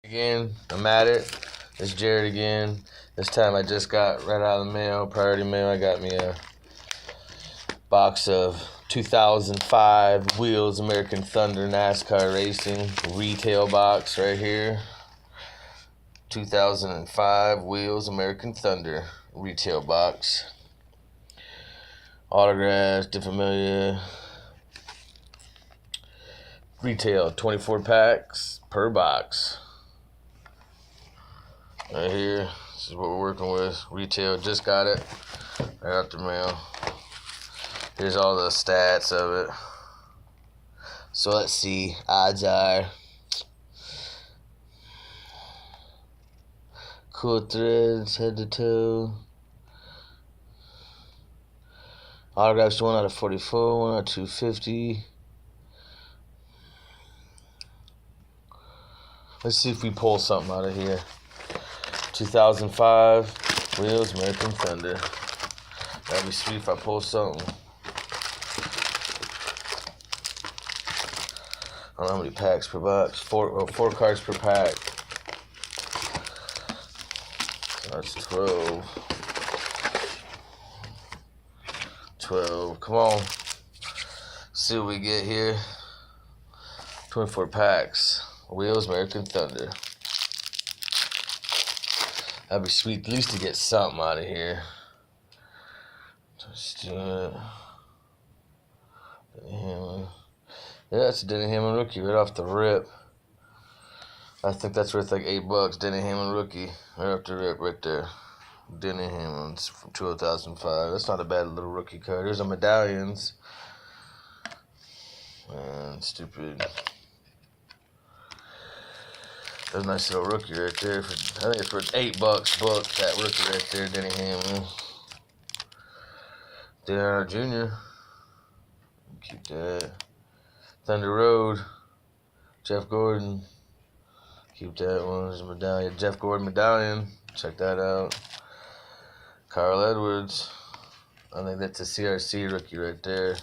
Again, I'm at it. It's Jared again. This time I just got right out of the mail, priority mail. I got me a box of 2005 Wheels American Thunder NASCAR Racing retail box right here. 2005 Wheels American Thunder retail box. Autographs, different media. Retail, 24 packs per box. Right here, this is what we're working with. Retail, just got it right out the mail. Here's all the stats of it. So let's see, odds are. Cool threads, head to toe. Autographs 1 out of 44, 1 out of 250. Let's see if we pull something out of here. 2005 Wheels American Thunder. That'd be sweet if I pull something. I don't know how many packs per box. Four cards per pack. So that's 12. 12. Come on. See what we get here. 24 packs. Wheels American Thunder. That'd be sweet at least to get something out of here. Just do it. Yeah, it's a Denny Hamlin rookie right off the rip. I think that's worth like $8. Denny Hamlin rookie right off the rip right there. Denny Hamlin's from 2005. That's not a bad little rookie card. There's a medallions. Man, stupid. That's a nice little rookie right there. I think it's worth $8 book, that rookie right there, Denny Hamlin. Dale Jr. Keep that. Thunder Road. Jeff Gordon. Keep that one. There's a medallion. Jeff Gordon medallion. Check that out. Carl Edwards. I think that's a CRC rookie right there.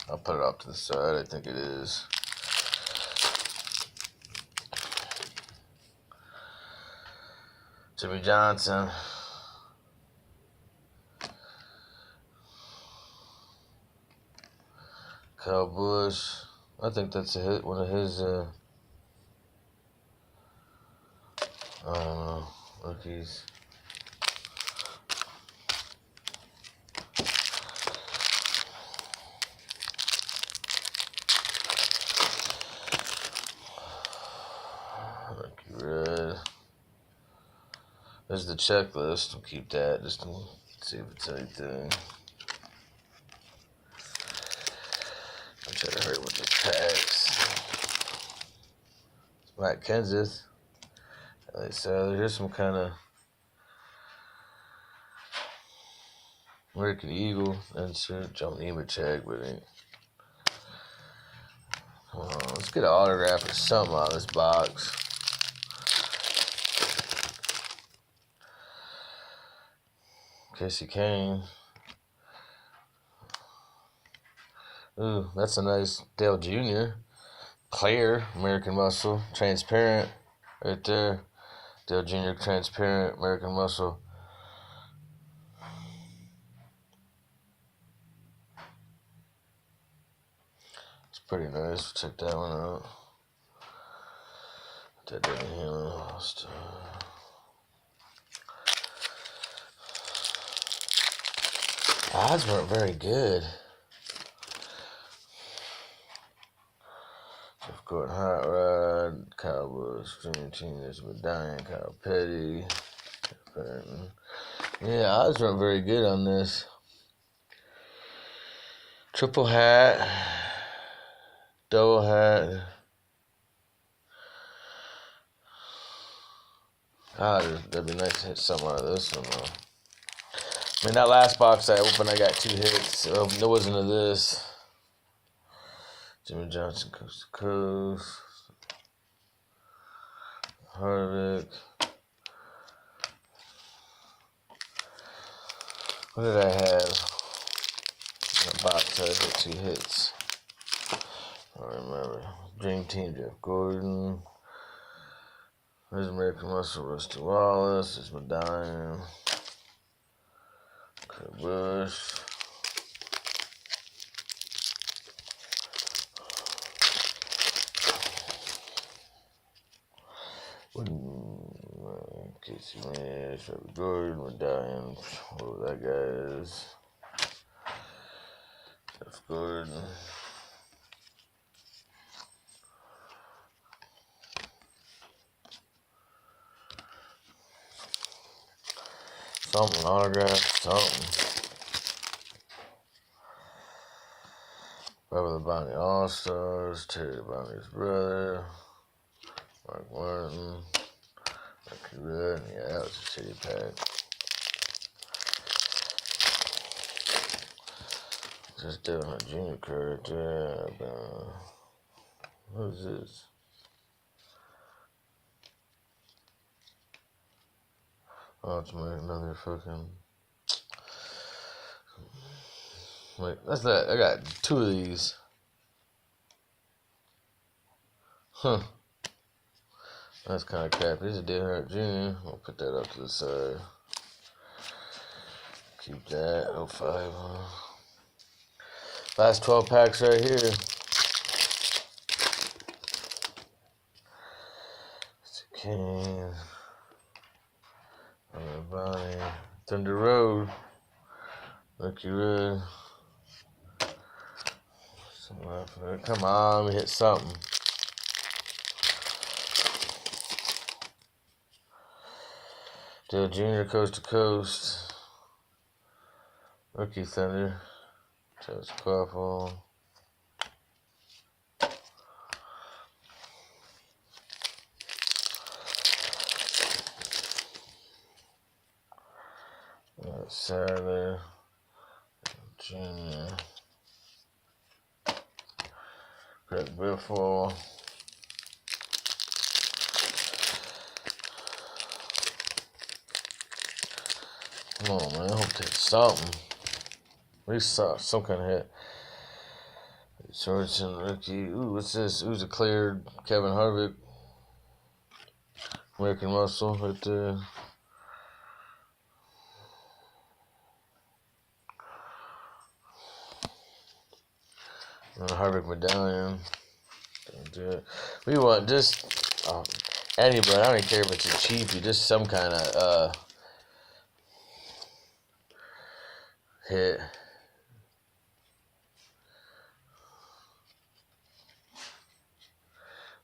I'll put it off to the side. I think it is. Jimmy Johnson. Kyle Busch. I think that's one of his, I don't know, rookies. Rookie red. There's the checklist. We'll keep that just to see if it's anything. I'll try to hurry with the packs. It's Matt Kenseth. So here's some kind of American Eagle insert. John Nemechek, but it ain't. Let's get an autograph or something out of this box. Casey Kane. Ooh, that's a nice Dale Jr. Clear American Muscle. Transparent. Right there. Dale Jr. Transparent American Muscle. It's pretty nice. Check that one out. That didn't heal lost. Odds weren't very good. Jeff Gordon, Hot Rod, Kyle Busch, Jimmy Teenage Medallion, Kyle Petty. Yeah, odds weren't very good on this. Triple hat, double hat. That'd be nice to hit something out of this one though. I mean, that last box I opened, I got 2 hits. So there wasn't of this. Jimmy Johnson, Coast to Coast. Harvick. What did I have? In the box, I hit 2 hits. I remember. Dream Team, Jeff Gordon. There's American Muscle, Rusty Wallace. There's Medallion. Kurt Busch. Casey Nash, Trevor Gordon, Medallion. Whoever that guy is. Jeff Gordon. Something, autograph, something. Bubba the Bounty All-Stars, Terry the Bounty's brother, Mark Martin, Lucky Red. Yeah, that was a shitty pack. Just doing a junior card there. What is this? Oh, it's another fucking. Wait, that's that. I got 2 of these. Huh. That's kind of crappy. This is Dale Hart Jr. I'll put that up to the side. Keep that. 05. Last 12 packs right here. King. Bonnie. Thunder Road. Lucky Red. Come on, we hit something. Dale Jr. Coast to Coast. Rookie Thunder. Travis Quaffle. Saturday. Junior. Greg Biffle. Come on, man. I hope there's something. At least some kind of hit. Sorensen rookie. Ooh, what's this? Who's a cleared Kevin Harvick. American Muscle right there. Harvick Medallion. Don't do it. We want just anybody. I don't even care if it's a cheapie. Just some kind of hit.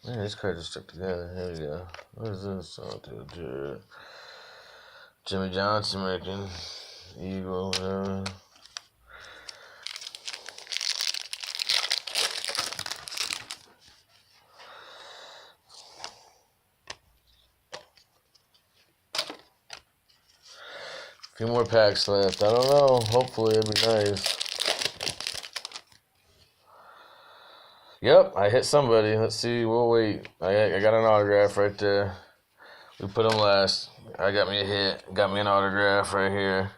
Man, this card just stuck together. Here we go. What is this? Jimmy Johnson, American Eagle, whatever. Few more packs left. I don't know. Hopefully it'll be nice. Yep, I hit somebody. Let's see. We'll wait. I got an autograph right there. We put them last. I got me a hit. Got me an autograph right here.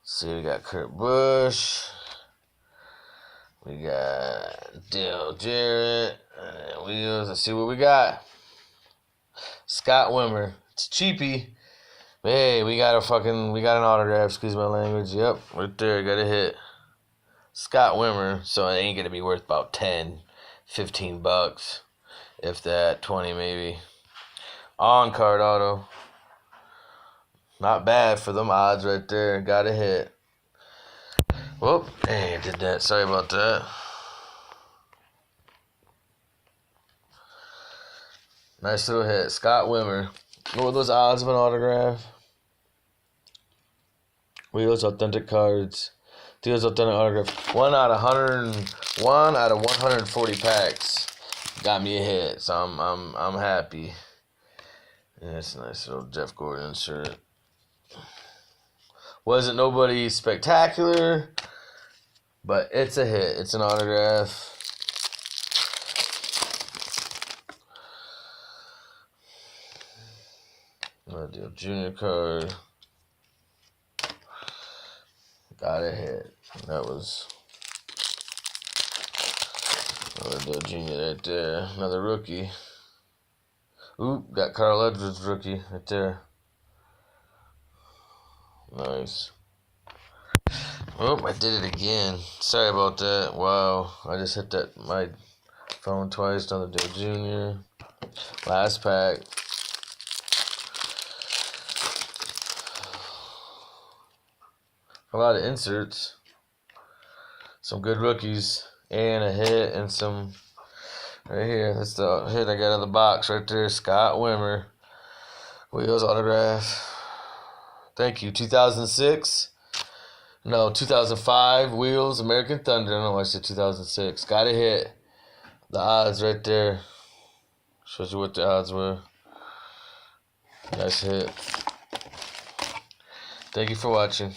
Let's see. We got Kurt Busch. We got Dale Jarrett. And Wheels. Let's see what we got. Scott Wimmer. It's cheapy. Hey, we got an autograph, excuse my language. Yep, right there, got a hit. Scott Wimmer, so it ain't gonna be worth about 10, 15 bucks. If that, 20 maybe. On-card auto. Not bad for them odds right there. Got a hit. Whoop, hey, I did that. Sorry about that. Nice little hit. Scott Wimmer. What were those odds of an autograph? Wheels Authentic Cards. Deals Authentic Autograph. 1 out of 140 packs. Got me a hit, so I'm happy. Yeah, it's a nice little Jeff Gordon shirt. Wasn't nobody spectacular, but it's a hit. It's an autograph. Deal junior card. Got a hit. That was Another Dale Jr. right there. Another rookie. Oop, got Carl Edwards rookie right there. Nice. Oh, I did it again. Sorry about that. Wow, I just hit that my phone twice. Another Dale Jr. Last pack. A lot of inserts. Some good rookies. And a hit and some right here. That's the hit I got out of the box right there. Scott Wimmer. Wheels autograph. Thank you. 2006. No, 2005. Wheels American Thunder. I don't know why I said 2006. Got a hit. The odds right there. Shows you what the odds were. Nice hit. Thank you for watching.